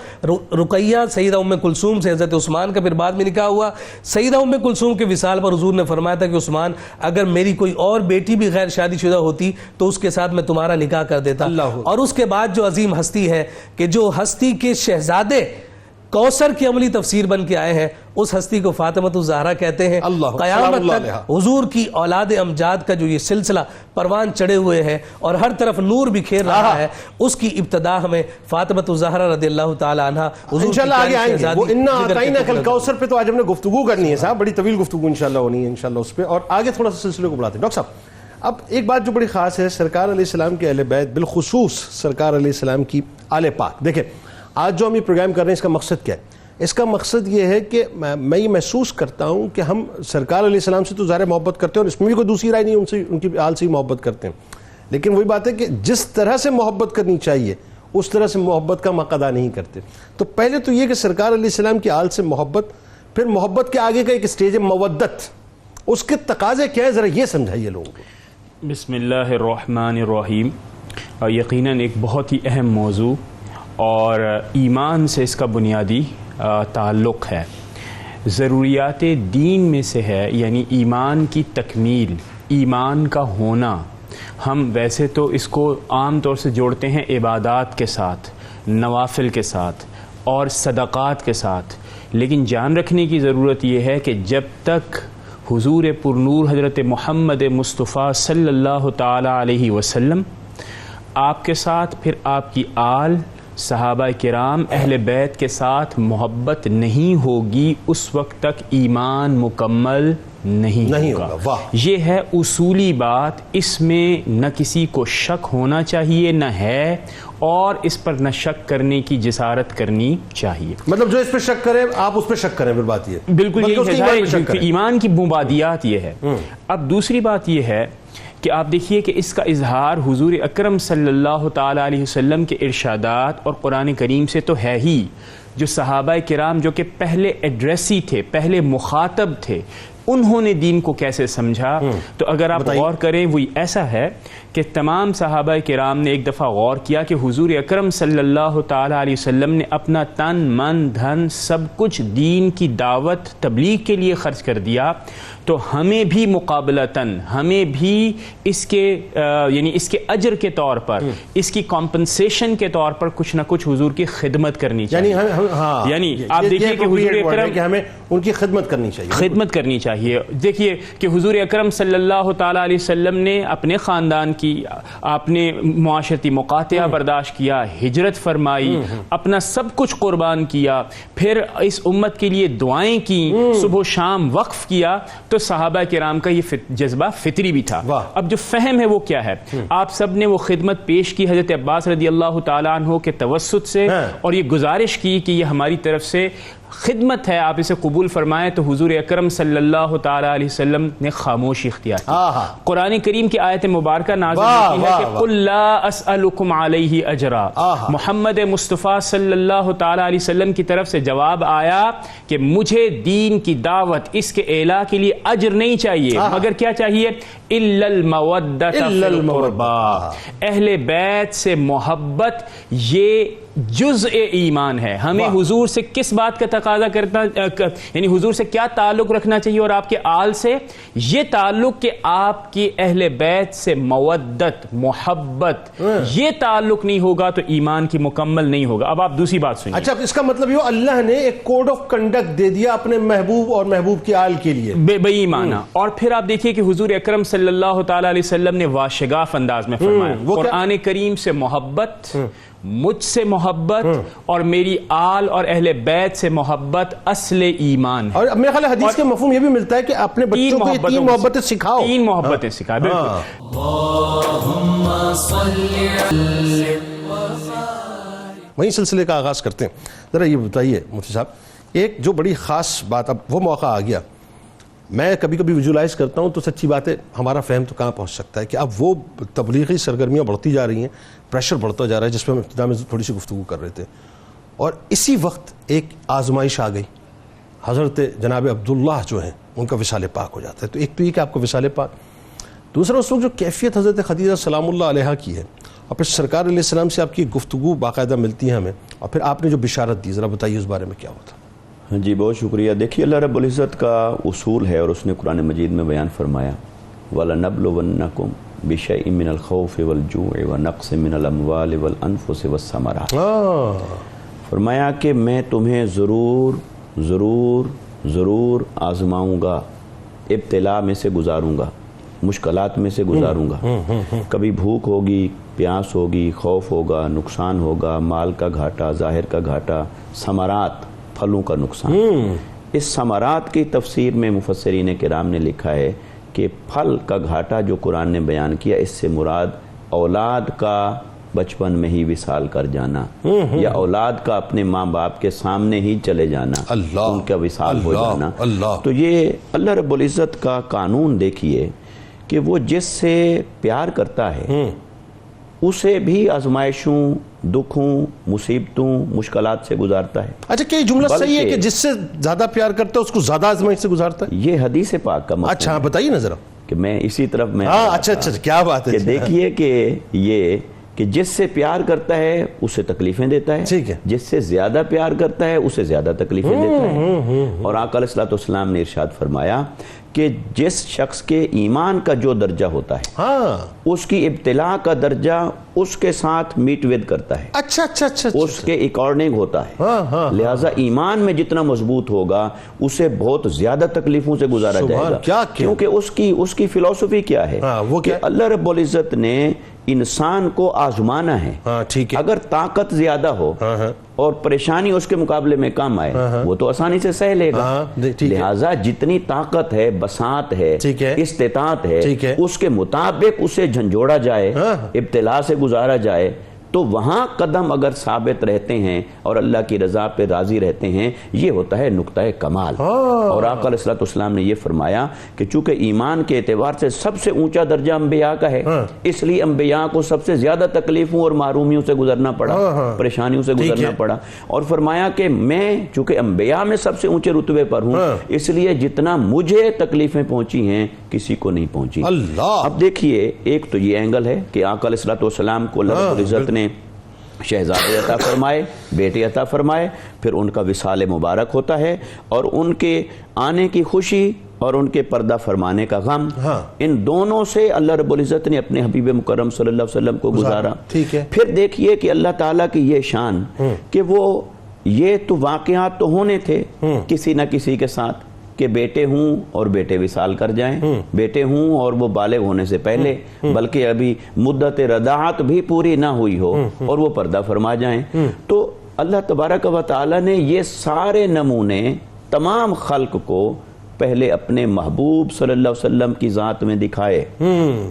رقیہ سیدہ ام کلثوم سے حضرت عثمان کا پھر بعد میں نکاح ہوا. سیدہ ام کلثوم کے وصال پر حضور نے فرمایا تھا کہ عثمان اگر میری کوئی اور بیٹی بھی غیر شادی شدہ ہوتی تو اس کے ساتھ میں تمہارا نکاح کر دیتا. اور اس کے بعد جو عظیم ہستی ہے کہ جو ہستی کے شہزادے کوثر کی عملی تفسیر بن کے آئے ہیں اس ہستی کو فاطمہ الزہرا کہتے ہیں. قیامت تک حضور کی اولاد امجاد کا جو یہ سلسلہ پروان چڑھے ہوئے ہیں اور ہر طرف نور بکھیر رہا ہے, اس کی ابتدا ہمیں فاطمہ الزہرا رضی اللہ تعالی عنہا انشاءاللہ آگے آئیں گے. وہ انا اعطیناک الکوثر پہ تو آج ہم نے گفتگو کرنی ہے صاحب, بڑی طویل گفتگو انشاءاللہ ہونی ہے انشاءاللہ اس پہ, اور آگے تھوڑا سا سلسلے کو بڑھاتے ہیں. ڈاکٹر صاحب اب ایک بات جو بڑی خاص ہے, سرکار علیہ السلام کے اہل بیت بالخصوص سرکار علیہ السلام کی آل پاک. دیکھیں آج جو ہم یہ پروگرام کر رہے ہیں اس کا مقصد کیا ہے؟ اس کا مقصد یہ ہے کہ میں یہ محسوس کرتا ہوں کہ ہم سرکار علیہ السلام سے تو ظاہر محبت کرتے ہیں اور اس میں بھی کوئی دوسری رائے نہیں, ان سے ان کی آل سے ہی محبت کرتے ہیں, لیکن وہی بات ہے کہ جس طرح سے محبت کرنی چاہیے اس طرح سے محبت کا مقدہ نہیں کرتے. تو پہلے تو یہ کہ سرکار علیہ السلام کی آل سے محبت, پھر محبت کے آگے کا ایک سٹیج ہے مودت, اس کے تقاضے کیا ہے ذرا یہ سمجھائیے لوگوں کو. بسم اللہ الرحمن الرحیم. یقیناً ایک بہت ہی اہم موضوع اور ایمان سے اس کا بنیادی تعلق ہے, ضروریات دین میں سے ہے, یعنی ایمان کی تکمیل, ایمان کا ہونا. ہم ویسے تو اس کو عام طور سے جوڑتے ہیں عبادات کے ساتھ, نوافل کے ساتھ اور صدقات کے ساتھ, لیکن جان رکھنے کی ضرورت یہ ہے کہ جب تک حضور پرنور حضرت محمد مصطفیٰ صلی اللہ تعالی علیہ وسلم, آپ کے ساتھ پھر آپ کی آل, صحابہ کرام, اہل بیت کے ساتھ محبت نہیں ہوگی اس وقت تک ایمان مکمل نہیں ہوگا. یہ ہے اصولی بات, اس میں نہ کسی کو شک ہونا چاہیے نہ ہے, اور اس پر نہ شک کرنے کی جسارت کرنی چاہیے. مطلب جو اس پہ شک کرے آپ اس پہ شک کریں, پھر بات یہ بالکل یہی ہے, ایمان کی بنیادیات یہ ہے. اب دوسری بات یہ ہے کہ آپ دیکھیے کہ اس کا اظہار حضور اکرم صلی اللہ تعالی علیہ وسلم کے ارشادات اور قرآن کریم سے تو ہے ہی. جو صحابہ کرام جو کہ پہلے ایڈریسی تھے, پہلے مخاطب تھے, انہوں نے دین کو کیسے سمجھا, تو اگر آپ غور کریں وہ ایسا ہے کہ تمام صحابہ کرام نے ایک دفعہ غور کیا کہ حضور اکرم صلی اللہ تعالی علیہ وسلم نے اپنا تن من دھن سب کچھ دین کی دعوت تبلیغ کے لیے خرچ کر دیا, تو ہمیں بھی مقابلتاً ہمیں بھی اس کے یعنی اس کے اجر کے طور پر, اس کی کمپنسیشن کے طور پر کچھ نہ کچھ حضور کی خدمت کرنی چاہیے. یعنی آپ دیکھیے کہ حضور اکرم کہ ہمیں ان کی خدمت کرنی چاہیے, خدمت کرنی چاہیے. دیکھیے کہ حضور اکرم صلی اللہ تعالی علیہ وسلم نے اپنے خاندان کی, آپ نے معاشرتی مقاطعہ برداشت کیا, ہجرت فرمائی, اپنا سب کچھ قربان کیا, پھر اس امت کے لیے دعائیں کی, صبح و شام وقف کیا, تو صحابہ کرام کا یہ جذبہ فطری بھی تھا. اب جو فہم ہے وہ کیا ہے, آپ سب نے وہ خدمت پیش کی حضرت عباس رضی اللہ تعالیٰ عنہ کے توسط سے, اور یہ گزارش کی کہ یہ ہماری طرف سے خدمت ہے, آپ اسے قبول فرمائیں, تو حضور اکرم صلی اللہ تعالی علیہ وسلم نے خاموشی اختیار کی. قرآن کریم کی آیت مبارکہ نازل ہوتی ہے کہ قل لا اسألکم علیہ اجرا. محمد مصطفیٰ صلی اللہ تعالی علیہ وسلم کی طرف سے جواب آیا کہ مجھے دین کی دعوت, اس کے اعلیٰ کے لیے اجر نہیں چاہیے, مگر کیا چاہیے, الا المودۃ فی القربى, اہل بیت سے محبت یہ جزء ایمان ہے. ہمیں حضور سے کس بات کا تقاضا کرنا, یعنی حضور سے کیا تعلق رکھنا چاہیے اور آپ کے آل سے, یہ تعلق کہ آپ کی اہل بیت سے مودت, محبت, یہ تعلق نہیں ہوگا تو ایمان کی مکمل نہیں ہوگا. اب آپ دوسری بات سنیے. اچھا, اس کا مطلب یہ اللہ نے ایک کوڈ آف کنڈکٹ دے دیا اپنے محبوب اور محبوب کی آل کے لیے, بے ایمانہ. اور پھر آپ دیکھیے کہ حضور اکرم صلی اللہ تعالی علیہ وسلم نے واشگاف انداز میں فرمایا, قرآن کریم سے محبت, مجھ سے محبت اور میری آل اور اہل بیت سے محبت اصل ایمان ہے. اور میرے خیال حدیث کے مفہوم یہ بھی ملتا ہے کہ اپنے بچوں کو یہ تین محبتیں سکھاؤ, تین محبتیں سکھاؤ. بالکل. صل على وہیں سلسلے کا آغاز کرتے ہیں. ذرا یہ بتائیے مفتی صاحب, ایک جو بڑی خاص بات, اب وہ موقع آ گیا, میں کبھی کبھی ویژولائز کرتا ہوں تو سچی بات ہے ہمارا فہم تو کہاں پہنچ سکتا ہے کہ اب وہ تبلیغی سرگرمیاں بڑھتی جا رہی ہیں, پریشر بڑھتا جا رہا ہے, جس پہ ہم ابتدا میں تھوڑی سی گفتگو کر رہے تھے, اور اسی وقت ایک آزمائش آ گئی, حضرت جناب عبداللہ جو ہیں ان کا وصال پاک ہو جاتا ہے. تو ایک تو یہ کہ آپ کو وصال پاک, دوسرا اس وقت جو کیفیت حضرت خدیجہ سلام اللہ علیہ کی ہے, اور پھر سرکار علیہ السلام سے آپ کی گفتگو باقاعدہ ملتی ہے ہمیں, اور پھر آپ نے جو بشارت دی, ذرا بتائیے اس بارے میں کیا ہوتا. جی بہت شکریہ. دیکھیے اللہ رب العزت کا اصول ہے اور اس نے قرآن مجید میں بیان فرمایا وَلَنَبْلُوَنَّكُمْ بِشَيْءٍ مِّنَ الْخَوْفِ وَالْجُوعِ وَنَقْصٍ مِّنَ الْأَمْوَالِ وَالْأَنفُسِ وَالثَّمَرَاتِ. فرمایا کہ میں تمہیں ضرور آزماؤں گا, ابتلا میں سے گزاروں گا, مشکلات میں سے گزاروں گا. کبھی بھوک ہوگی, پیاس ہوگی, خوف ہوگا, نقصان ہوگا, مال کا گھاٹا, ظاہر کا گھاٹا, ثمرات, پھلوں کا نقصان. اس ثمرات کی تفسیر میں مفسرین کرام نے لکھا ہے کہ پھل کا گھاٹا جو قرآن نے بیان کیا, اس سے مراد اولاد کا بچپن میں ہی وصال کر جانا, یا اولاد کا اپنے ماں باپ کے سامنے ہی چلے جانا, ان کا وصال ہو جانا. تو یہ اللہ رب العزت کا قانون دیکھیے کہ وہ جس سے پیار کرتا ہے اسے بھی آزمائشوں, دکھوں, مصیبتوں, مشکلات سے گزارتا ہے. اچھا, کہ یہ جملہ صحیح ہے کہ جس سے زیادہ پیار کرتا ہے اس کو زیادہ آزمائش سے گزارتا ہے؟ یہ حدیث پاک کا مطلب. اچھا بتائیے نا ذرا, کہ میں اسی طرف میں اچھا کیا بات ہے. کہ دیکھیے کہ یہ کہ جس سے پیار کرتا ہے اسے تکلیفیں دیتا ہے, ٹھیک ہے, جس سے زیادہ پیار کرتا ہے اسے زیادہ تکلیفیں دیتا ہے. اور آقا علیہ الصلوۃ والسلام نے ارشاد فرمایا کہ جس شخص کے ایمان کا جو درجہ ہوتا ہے اس کی ابتلاء کا درجہ اس کے ساتھ میٹ ود کرتا ہے, اچھا اس کے اکارڈنگ ہوتا ہے. لہٰذا ایمان میں جتنا مضبوط ہوگا اسے بہت زیادہ تکلیفوں سے گزارا جائے گا, کیونکہ اس کی فلسفی کیا ہے کہ اللہ رب العزت نے انسان کو آزمانا ہے. اگر طاقت زیادہ ہو اور پریشانی اس کے مقابلے میں کم آئے وہ تو آسانی سے سہ لے گا. لہٰذا جتنی طاقت ہے, بساط ہے, استطاعت ہے, اس کے مطابق اسے جھنجھوڑا جائے, ابتلا سے گزارا جائے, تو وہاں قدم اگر ثابت رہتے ہیں اور اللہ کی رضا پہ راضی رہتے ہیں, یہ ہوتا ہے نقطہ کمال. اور آقا علیہ الصلوۃ والسلام نے یہ فرمایا کہ چونکہ ایمان کے اعتبار سے سب سے اونچا درجہ انبیاء کا ہے, اس لیے انبیاء کو سب سے زیادہ تکلیفوں اور محرومیوں سے گزرنا پڑا, پریشانیوں سے گزرنا پڑا. اور فرمایا کہ میں چونکہ انبیاء میں سب سے اونچے رتبے پر ہوں, اس لیے جتنا مجھے تکلیفیں پہنچی ہیں کسی کو نہیں پہنچی. اب دیکھیے, ایک تو یہ اینگل ہے کہ آقا علیہ الصلوۃ والسلام کو اللہ رب العزت نے شہزادے عطا فرمائے, بیٹے عطا فرمائے, پھر ان کا وصال مبارک ہوتا ہے, اور ان کے آنے کی خوشی اور ان کے پردہ فرمانے کا غم, ان دونوں سے اللہ رب العزت نے اپنے حبیب مکرم صلی اللہ علیہ وسلم کو گزارا. پھر دیکھیے کہ اللہ تعالیٰ کی یہ شان کہ وہ یہ تو واقعات تو ہونے تھے کسی نہ کسی کے ساتھ کہ بیٹے ہوں اور بیٹے وصال کر جائیں, بیٹے ہوں اور وہ بالغ ہونے سے پہلے, بلکہ ابھی مدت رضاعت بھی پوری نہ ہوئی ہو اور وہ پردہ فرما جائیں. تو اللہ تبارک و تعالی نے یہ سارے نمونے تمام خلق کو پہلے اپنے محبوب صلی اللہ علیہ وسلم کی ذات میں دکھائے,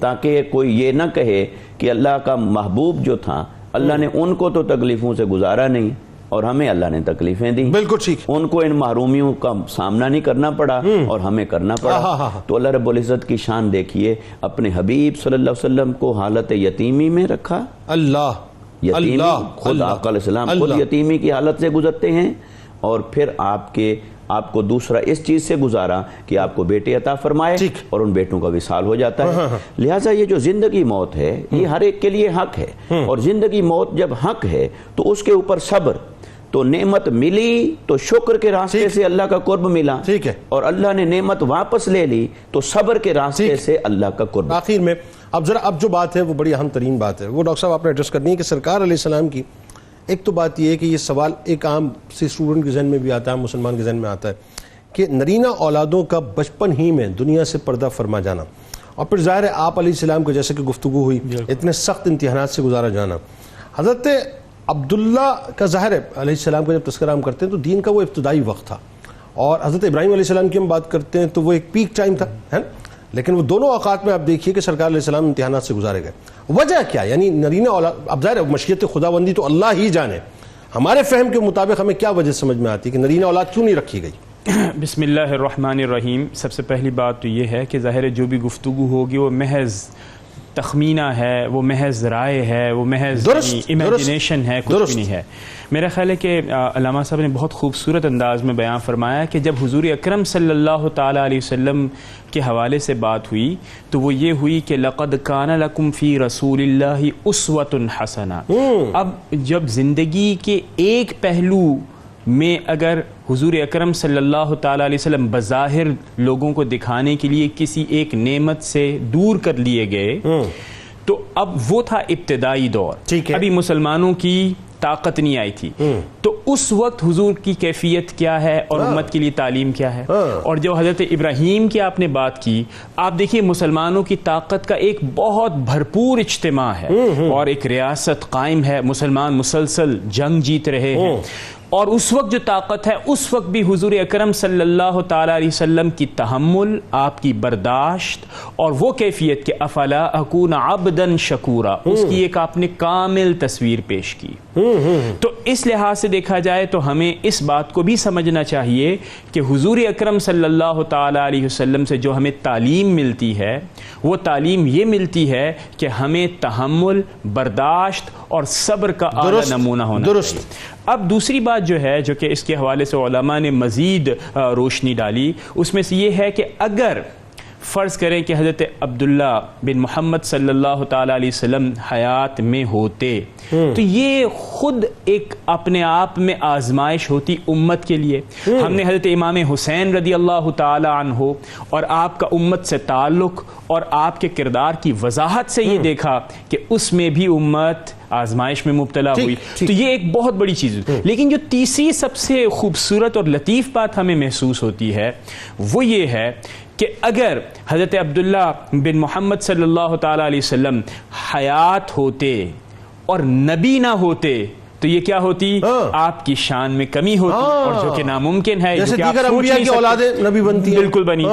تاکہ کوئی یہ نہ کہے کہ اللہ کا محبوب جو تھا اللہ نے ان کو تو تکلیفوں سے گزارا نہیں اور ہمیں اللہ نے تکلیفیں دی. بالکل ٹھیک, ان کو ان محرومیوں کا سامنا نہیں کرنا پڑا اور ہمیں کرنا پڑا. تو اللہ رب العزت کی شان دیکھیے, اپنے حبیب صلی اللہ علیہ وسلم کو حالت یتیمی میں رکھا. یتیمی خود آقا علیہ السلام خود یتیمی کی حالت سے گزرتے ہیں, اور پھر آپ کو دوسرا اس چیز سے گزارا کہ آپ کو بیٹے عطا فرمائے اور ان بیٹوں کا وصال ہو جاتا ہے. لہٰذا یہ جو زندگی موت ہے یہ ہر ایک کے لیے حق ہے, اور زندگی موت جب حق ہے تو اس کے اوپر صبر, تو نعمت ملی تو شکر کے راستے سے اللہ کا قرب ملا, اور اللہ نے نعمت واپس لے لی تو صبر کے راستے سے اللہ کا قرب. آخر میں اب جو بات ہے وہ بڑی اہم ترین بات ہے, وہ ڈاکٹر صاحب آپ نے ایڈریس کرنی ہے کہ سرکار علیہ السلام کی ایک تو بات یہ ہے کہ یہ سوال ایک عام سی اسٹوڈنٹ کے ذہن میں بھی آتا ہے, مسلمان کے ذہن میں آتا ہے کہ نرینہ اولادوں کا بچپن ہی میں دنیا سے پردہ فرما جانا, اور پھر ظاہر ہے آپ علیہ السلام کو جیسے کہ گفتگو ہوئی اتنے سخت امتحانات سے گزارا جانا. حضرت عبداللہ کا ظاہر ہے علیہ السلام کا جب تذکرہ ہم کرتے ہیں تو دین کا وہ ابتدائی وقت تھا, اور حضرت ابراہیم علیہ السلام کی ہم بات کرتے ہیں تو وہ ایک پیک ٹائم تھا, ہے نا. لیکن وہ دونوں اوقات میں آپ دیکھیے کہ سرکار علیہ السلام امتحانات سے گزارے گئے. وجہ کیا؟ یعنی نرینہ اولاد، اب ظاہر ہے مشیت خداوندی تو اللہ ہی جانے، ہمارے فہم کے مطابق ہمیں کیا وجہ سمجھ میں آتی ہے کہ نرینہ اولاد کیوں نہیں رکھی گئی؟ بسم اللہ الرحمن الرحیم. سب سے پہلی بات تو یہ ہے کہ ظاہر ہے جو بھی گفتگو ہوگی وہ محض تخمینہ ہے، وہ محض رائے ہے، وہ محض امیجنیشن ہے، کچھ بھی نہیں ہے. میرا خیال ہے کہ علامہ صاحب نے بہت خوبصورت انداز میں بیان فرمایا کہ جب حضور اکرم صلی اللہ تعالیٰ علیہ وسلم کے حوالے سے بات ہوئی تو وہ یہ ہوئی کہ لقد کان لکم فی رسول اللہ اسوۃ حسنہ. اب جب زندگی کے ایک پہلو میں اگر حضور اکرم صلی اللہ تعالیٰ علیہ وسلم بظاہر لوگوں کو دکھانے کے لیے کسی ایک نعمت سے دور کر لیے گئے تو اب وہ تھا ابتدائی دور، ابھی مسلمانوں کی طاقت نہیں آئی تھی. تو اس وقت حضور کی کیفیت کیا ہے اور امت کے لیے تعلیم کیا ہے. اور جو حضرت ابراہیم کی آپ نے بات کی، آپ دیکھیے مسلمانوں کی طاقت کا ایک بہت بھرپور اجتماع ہے اور ایک ریاست قائم ہے، مسلمان مسلسل جنگ جیت رہے ہیں. اور اس وقت جو طاقت ہے اس وقت بھی حضور اکرم صلی اللہ تعالیٰ علیہ وسلم کی تحمل، آپ کی برداشت اور وہ کیفیت کہ افلا اکون عبدا شکورا، اس کی ایک آپ نے کامل تصویر پیش کی. تو اس لحاظ سے دیکھا جائے تو ہمیں اس بات کو بھی سمجھنا چاہیے کہ حضور اکرم صلی اللہ تعالیٰ علیہ وسلم سے جو ہمیں تعلیم ملتی ہے وہ تعلیم یہ ملتی ہے کہ ہمیں تحمل، برداشت اور صبر کا اعلیٰ نمونہ ہونا چاہیے. اب دوسری بات جو ہے جو کہ اس کے حوالے سے علماء نے مزید روشنی ڈالی، اس میں سے یہ ہے کہ اگر فرض کریں کہ حضرت عبداللہ بن محمد صلی اللہ تعالیٰ علیہ وسلم حیات میں ہوتے تو یہ خود ایک اپنے آپ میں آزمائش ہوتی امت کے لیے. ہم نے حضرت امام حسین رضی اللہ تعالیٰ عنہ اور آپ کا امت سے تعلق اور آپ کے کردار کی وضاحت سے یہ دیکھا کہ اس میں بھی امت آزمائش میں مبتلا ہوئی. تو یہ ایک بہت بڑی چیز ہے. لیکن جو تیسری سب سے خوبصورت اور لطیف بات ہمیں محسوس ہوتی ہے وہ یہ ہے کہ اگر حضرت عبداللہ بن محمد صلی اللہ تعالیٰ علیہ وسلم حیات ہوتے اور نبی نہ ہوتے تو یہ کیا ہوتی؟ آپ کی شان میں کمی ہوتی اور جو کہ ناممکن ہے، جیسے دیگر انبیاء کی اولادیں نبی بنتی ہیں، بالکل بنی.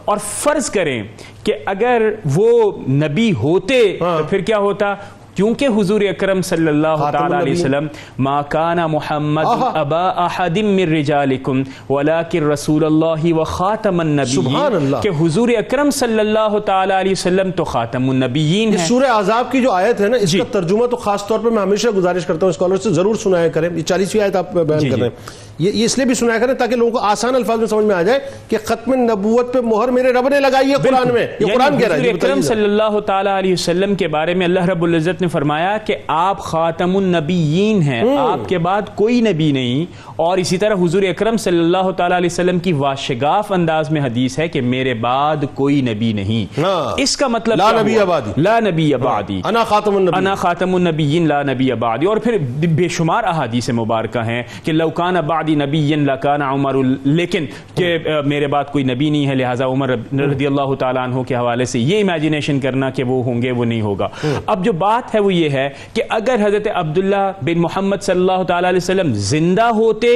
اور فرض کریں کہ اگر وہ نبی ہوتے تو پھر کیا ہوتا؟ کیونکہ حضور اکرم صلی اللہ تعالیٰ علیہ وسلم ما کان محمد ابا احد من رجالکم ولکن رسول اللہ و خاتم النبیین، کہ حضور اکرم صلی اللہ تعالیٰ علیہ وسلم تو خاتم النبیین ہیں. سورہ احزاب کی جو آیت ہے نا، اس کا ترجمہ تو خاص طور پر میں ہمیشہ گزارش کرتا ہوں اسکالر سے ضرور سنایا کریں. یہ 40ویں آیت آپ بیان کر رہے ہیں، یہ اس لیے بھی سنایا کریں تاکہ لوگوں کو آسان الفاظ میں سمجھ میں آ جائے کہ ختم نبوت پہ مہر میرے رب نے لگائی ہے قرآن میں. یہ قرآن کہہ رہا ہے. حضور اکرم صلی اللہ تعالیٰ علیہ وسلم کے بارے میں اللہ رب العزت نے فرمایا کہ آپ خاتم النبیین ہیں، آپ کے بعد کوئی نبی نہیں. اور اسی طرح حضور اکرم صلی اللہ تعالیٰ علیہ وسلم کی واشگاف انداز میں حدیث ہے کہ میرے بعد کوئی نبی نہیں. اس کا مطلب لا نبی بعدی، لا نبی بعدی، انا خاتم النبی، انا خاتم النبیین لا نبی بعدی. اور پھر بے شمار احادیث مبارکہ ہیں کہ لو کان بعدی نبی لکان عمر، لیکن کہ میرے بعد کوئی نبی نہیں ہے لہٰذا عمر رضی اللہ تعالیٰ عنہ کے حوالے سے یہ امیجنیشن کرنا کہ وہ ہوں گے وہ نہیں ہوگا. اب جو بات ہے وہ یہ ہے کہ اگر حضرت عبداللہ بن محمد صلی اللہ تعالیٰ علیہ وسلم زندہ ہوتے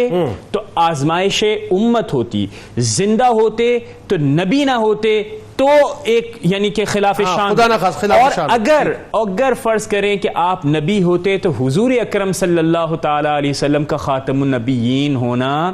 تو آزمائش امت ہوتی، زندہ ہوتے تو نبی نہ ہوتے تو ایک یعنی کہ خلاف شان. اور اگر فرض کریں کہ آپ نبی ہوتے تو حضور اکرم صلی اللہ تعالیٰ علیہ وسلم کا خاتم النبیین ہونا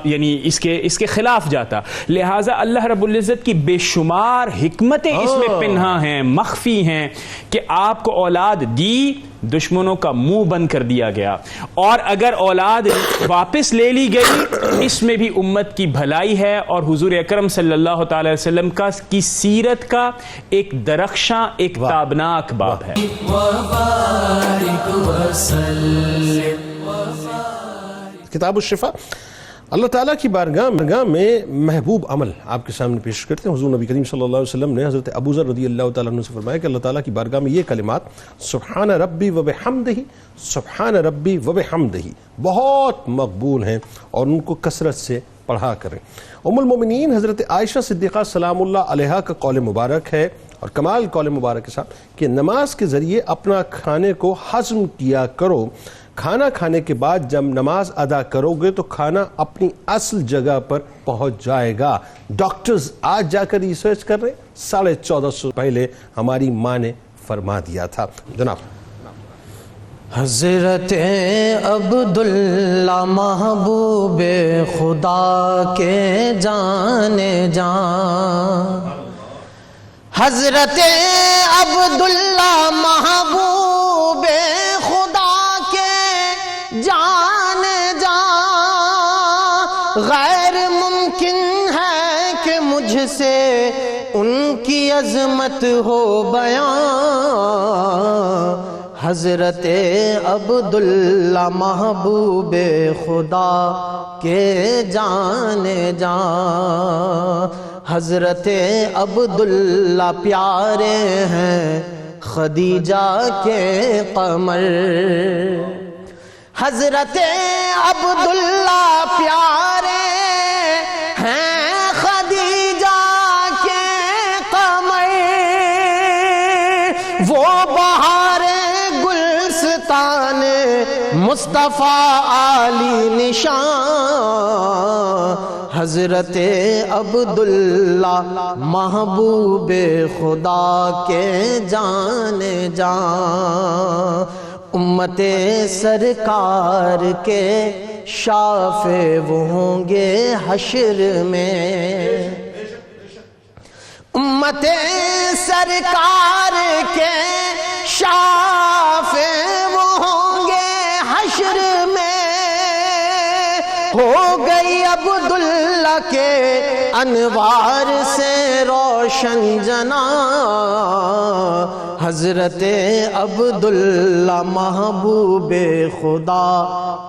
یعنی اس کے خلاف جاتا. لہٰذا اللہ رب العزت کی بے شمار حکمتیں اس میں پنہا ہیں، مخفی ہیں کہ آپ کو اولاد دی، دشمنوں کا منہ بند کر دیا گیا، اور اگر اولاد واپس لے لی گئی اس میں بھی امت کی بھلائی ہے اور حضور اکرم صلی اللہ تعالی وسلم کی سیرت کا ایک درخشاں، ایک تابناک باب ہے. کتاب الشفا اللہ تعالیٰ کی بارگاہ میں محبوب عمل آپ کے سامنے پیش کرتے ہیں. حضور نبی کریم صلی اللہ علیہ وسلم نے حضرت ابو ذر رضی اللہ تعالیٰ عنہ سے فرمایا کہ اللہ تعالیٰ کی بارگاہ میں یہ کلمات سبحان ربی و بحمدہ، سبحان ربی و بحمدہ بہت مقبول ہیں اور ان کو کثرت سے پڑھا کریں. ام المومنین حضرت عائشہ صدیقہ سلام اللہ علیہا کا قول مبارک ہے اور کمال قول مبارک کے ساتھ کہ نماز کے ذریعے اپنا کھانے کو ہضم کیا کرو کھانا کھانے کے بعد جب نماز ادا کرو گے تو کھانا اپنی اصل جگہ پر پہنچ جائے گا. ڈاکٹرز آج جا کر ریسرچ کر رہے ہیں, 1450 پہلے ہماری ماں نے فرما دیا تھا. جناب حضرت عبداللہ محبوب خدا کے جانے جان, حضرت عبداللہ محبوب خدا کے جانے جان, غیر ممکن ہے کہ مجھ سے ان کی عظمت ہو بیان. حضرت عبداللہ محبوب خدا کے جانے جان, حضرت عبداللہ پیارے ہیں خدیجہ کے قمر. حضرت عبداللہ پیارے ہیں خدیجہ کے قمر, وہ بہار گلستان مصطفیٰ عالی نشان. حضرت عبداللہ محبوب خدا کے جانے جان, امت سرکار کے شافع وہ ہوں گے حشر میں. امت سرکار کے شافع وہ ہوں گے حشر میں, ہو گئی عبداللہ کے انوار سے روشن جنا. حضرت عبداللہ محبوب خدا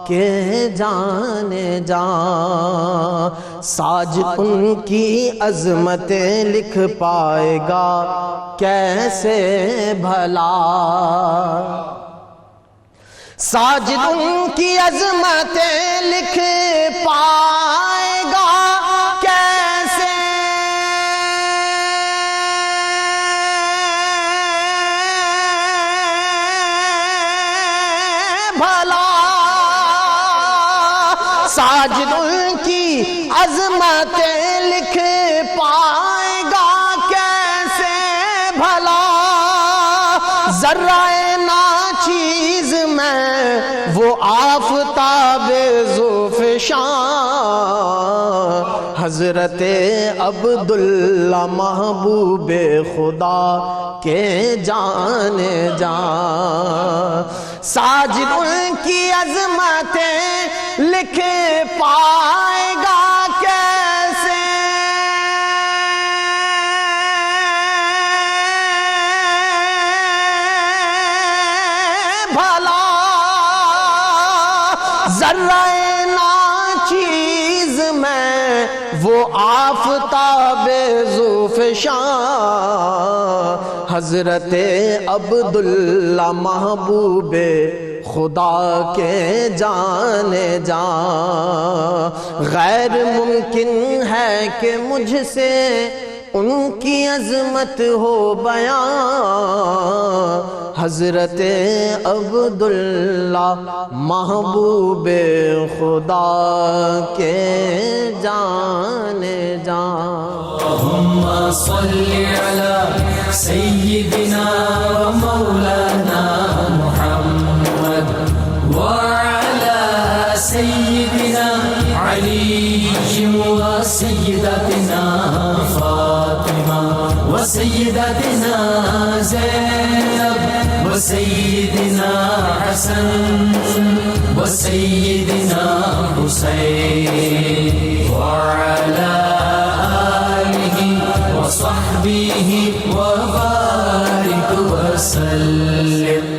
کے جانے جان, ساجد ان کی عظمتیں لکھ پائے گا کیسے بھلا. ساجد ان کی عظمتیں لکھ پائے گا کیسے بھلا. ساجد ان کی عظمتیں لکھ پائے گا کیسے بھلا. ذرہ ناچیز میں وہ آفتاب ذوفشان, حضرت عبداللہ محبوب خدا کے جانے جان. ساجد ان کی عظمتیں لکھ پائے گا کیسے بھلا. ذرہ ناچیز میں وہ آفتاب ذوفشان, حضرت عبداللہ محبوب خدا کے جانے جان. غیر ممکن ہے کہ مجھ سے ان کی عظمت ہو بیان. حضرت عبداللہ محبوب خدا کے جانے جان. اللهم صل على سيدنا ومولانا محمد وعلى سيدنا علي وسيدتنا فاطمة وسيدتنا زينب وسيدنا حسن وسيدنا حسين وعلى آله وصحبه وبارك وسلم.